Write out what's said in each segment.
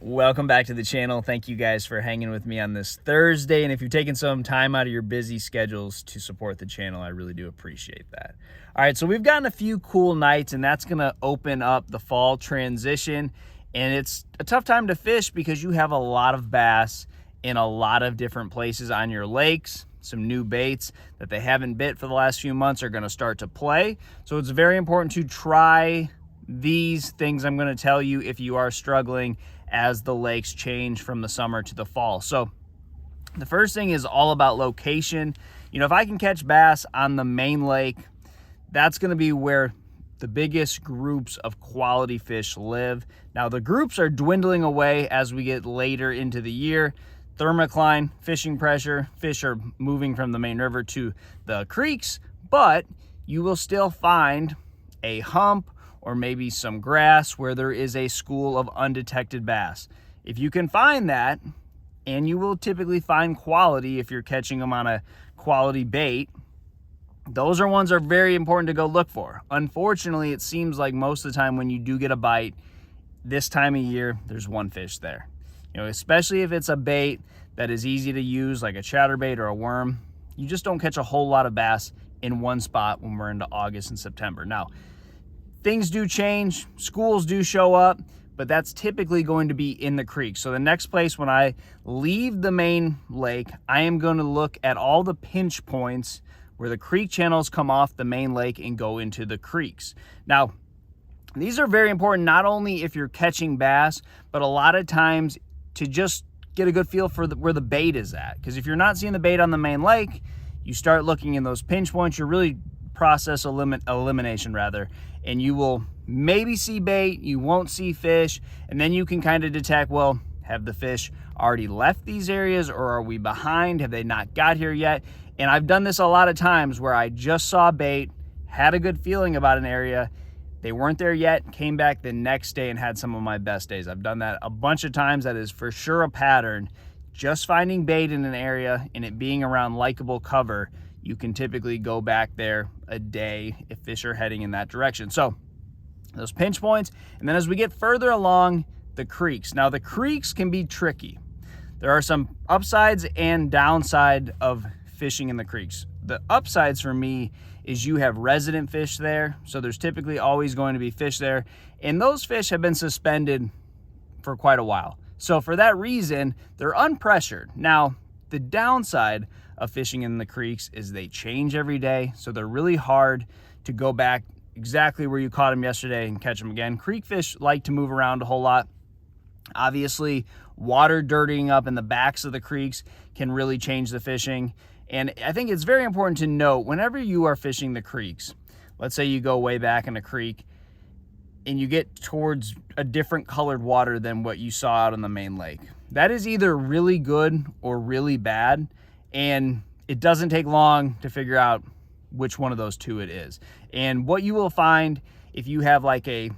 Welcome back to the channel. Thank you guys for hanging with me on this Thursday. And if you're taking some time out of your busy schedules to support the channel, I really do appreciate that. All right, so we've gotten a few cool nights, and that's going to open up the fall transition. And it's a tough time to fish because you have a lot of bass in a lot of different places on your lakes. Some new baits that they haven't bit for the last few months are going to start to play. So it's very important to try these things I'm going to tell you if you are struggling as the lakes change from the summer to the fall. So the first thing is all about location. You know, if I can catch bass on the main lake, that's going to be where the biggest groups of quality fish live. Now the groups are dwindling away as we get later into the year. Thermocline, fishing pressure, fish are moving from the main river to the creeks, but you will still find a hump or maybe some grass where there is a school of undetected bass. If you can find that, and you will typically find quality if you're catching them on a quality bait, those are ones that are very important to go look for. Unfortunately, it seems like most of the time when you do get a bite, this time of year, there's one fish there. You know, especially if it's a bait that is easy to use, like a chatterbait or a worm, you just don't catch a whole lot of bass in one spot when we're into August and September. Now, things do change, schools do show up, but that's typically going to be in the creek. So the next place when I leave the main lake, I am going to look at all the pinch points where the creek channels come off the main lake and go into the creeks. Now, these are very important not only if you're catching bass, but a lot of times to just get a good feel for where the bait is at. Because if you're not seeing the bait on the main lake, you start looking in those pinch points, you're really process elimination rather, and you will maybe see bait, you won't see fish, and then you can kind of detect, well, have the fish already left these areas, or are we behind? Have they not got here yet? And I've done this a lot of times where I just saw bait, had a good feeling about an area, they weren't there yet, came back the next day and had some of my best days. I've done that a bunch of times. That is for sure a pattern. Just finding bait in an area and it being around likable cover, you can typically go back there a day if fish are heading in that direction. So those pinch points, and then as we get further along, the creeks. Now the creeks can be tricky. There are some upsides and downside of fishing in the creeks. The upsides for me is you have resident fish there, so there's typically always going to be fish there, and those fish have been suspended for quite a while. So for that reason, they're unpressured. Now, the downside of fishing in the creeks is they change every day, so they're really hard to go back exactly where you caught them yesterday and catch them again. Creek fish like to move around a whole lot. Obviously, water dirtying up in the backs of the creeks can really change the fishing. And I think it's very important to note whenever you are fishing the creeks, let's say you go way back in a creek and you get towards a different colored water than what you saw out on the main lake. That is either really good or really bad, and it doesn't take long to figure out which one of those two it is. And what you will find if you have like a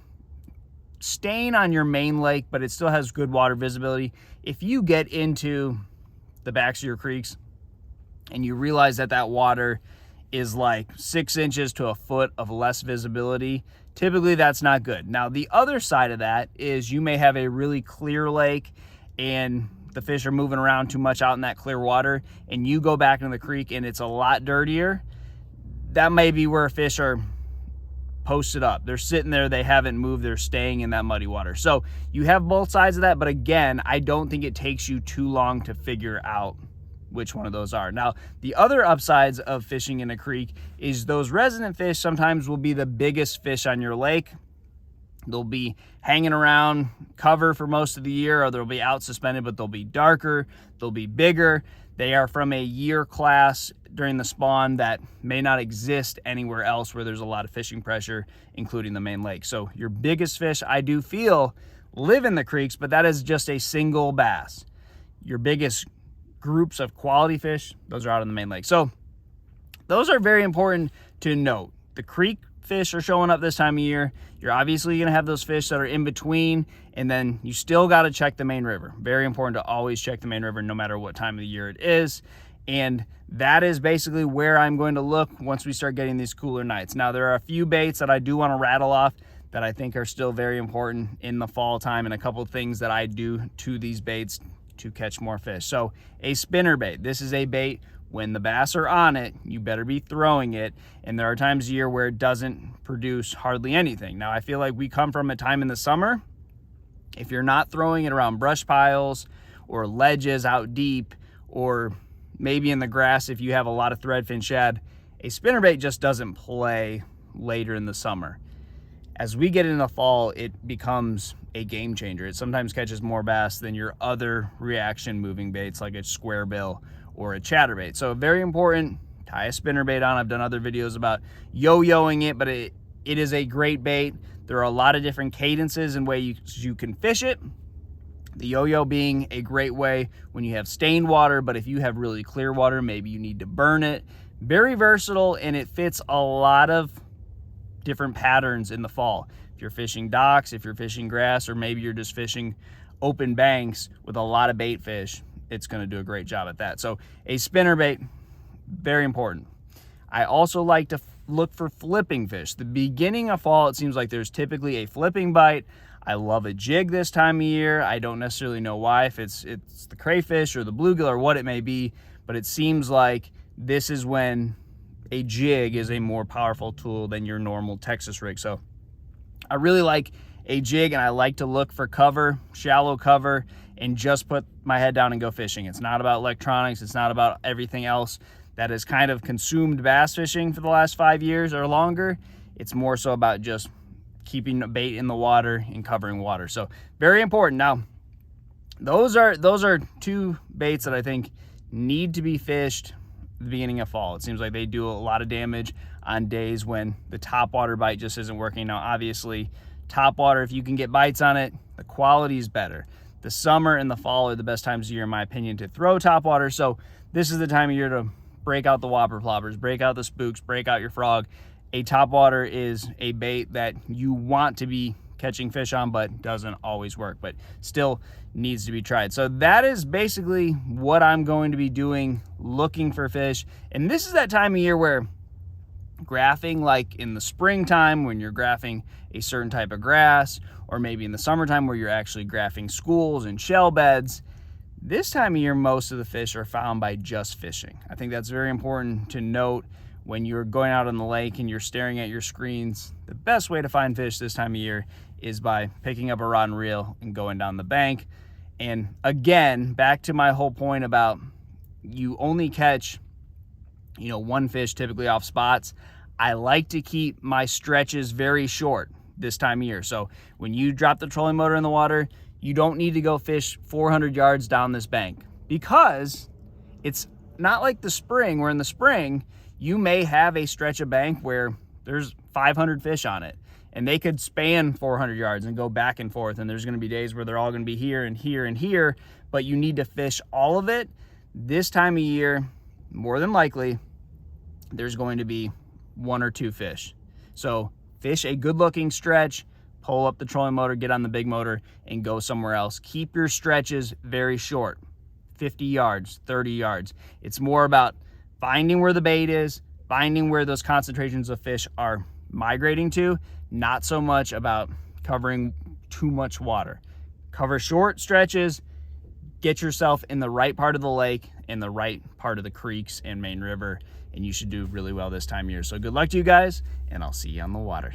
stain on your main lake, but it still has good water visibility, if you get into the backs of your creeks and you realize that that water is like 6 inches to a foot of less visibility, typically that's not good. Now, the other side of that is you may have a really clear lake and the fish are moving around too much out in that clear water, and you go back into the creek and it's a lot dirtier. That may be where fish are posted up. They're sitting there, they haven't moved, they're staying in that muddy water. So you have both sides of that, but again, I don't think it takes you too long to figure out which one of those are. Now, the other upsides of fishing in a creek is those resident fish sometimes will be the biggest fish on your lake. They'll be hanging around cover for most of the year, or they'll be out suspended, but they'll be darker, they'll be bigger. They are from a year class during the spawn that may not exist anywhere else where there's a lot of fishing pressure, including the main lake. So your biggest fish, I do feel, live in the creeks, but that is just a single bass. Your biggest groups of quality fish, those are out on the main lake. So those are very important to note. The creek fish are showing up this time of year. You're obviously going to have those fish that are in between, and then you still got to check the main river. Very important to always check the main river no matter what time of the year it is. And that is basically where I'm going to look once we start getting these cooler nights. Now, there are a few baits that I do want to rattle off that I think are still very important in the fall time, and a couple of things that I do to these baits to catch more fish. So a spinner bait, this is a bait when the bass are on it, you better be throwing it, and there are times a year where it doesn't produce hardly anything. Now I feel like we come from a time in the summer, if you're not throwing it around brush piles or ledges out deep, or maybe in the grass if you have a lot of threadfin shad, a spinnerbait just doesn't play later in the summer. As we get into the fall, it becomes a game changer. It sometimes catches more bass than your other reaction moving baits like a square bill or a chatterbait. So very important, tie a spinnerbait on. I've done other videos about yo-yoing it, but it is a great bait. There are a lot of different cadences and ways you can fish it. The yo-yo being a great way when you have stained water, but if you have really clear water, maybe you need to burn it. Very versatile, and it fits a lot of different patterns in the fall. If you're fishing docks, if you're fishing grass, or maybe you're just fishing open banks with a lot of bait fish, it's going to do a great job at that. So a spinnerbait, very important. I also like to look for flipping fish. The beginning of fall, it seems like there's typically a flipping bite. I love a jig this time of year. I don't necessarily know why, if it's the crayfish or the bluegill or what it may be, but it seems like this is when a jig is a more powerful tool than your normal Texas rig. So I really like a jig, and I like to look for cover, shallow cover, and just put my head down and go fishing. It's not about electronics. It's not about everything else that has kind of consumed bass fishing for the last 5 years or longer. It's more so about just keeping the bait in the water and covering water. So very important. Now, those are two baits that I think need to be fished the beginning of fall. It seems like they do a lot of damage on days when the top water bite just isn't working. Now obviously top water, if you can get bites on it, the quality is better. The summer and the fall are the best times of year in my opinion to throw top water, so this is the time of year to break out the whopper ploppers, break out the spooks, break out your frog. A top water is a bait that you want to be catching fish on, but doesn't always work, but still needs to be tried. So that is basically what I'm going to be doing, looking for fish. And this is that time of year where graphing, like in the springtime when you're graphing a certain type of grass, or maybe in the summertime where you're actually graphing schools and shell beds, this time of year most of the fish are found by just fishing. I think that's very important to note. When you're going out on the lake and you're staring at your screens, the best way to find fish this time of year is by picking up a rod and reel and going down the bank. And again, back to my whole point about you only catch, one fish typically off spots. I like to keep my stretches very short this time of year. So when you drop the trolling motor in the water, you don't need to go fish 400 yards down this bank, because it's not like the spring, where in the spring, you may have a stretch of bank where there's 500 fish on it, and they could span 400 yards and go back and forth, and there's going to be days where they're all going to be here and here and here, but you need to fish all of it. This time of year, more than likely, there's going to be 1 or 2 fish. So fish a good looking stretch, pull up the trolling motor, get on the big motor, and go somewhere else. Keep your stretches very short, 50 yards, 30 yards. It's more about finding where the bait is, finding where those concentrations of fish are migrating to, not so much about covering too much water. Cover short stretches, get yourself in the right part of the lake and the right part of the creeks and main river, and you should do really well this time of year. So good luck to you guys, and I'll see you on the water.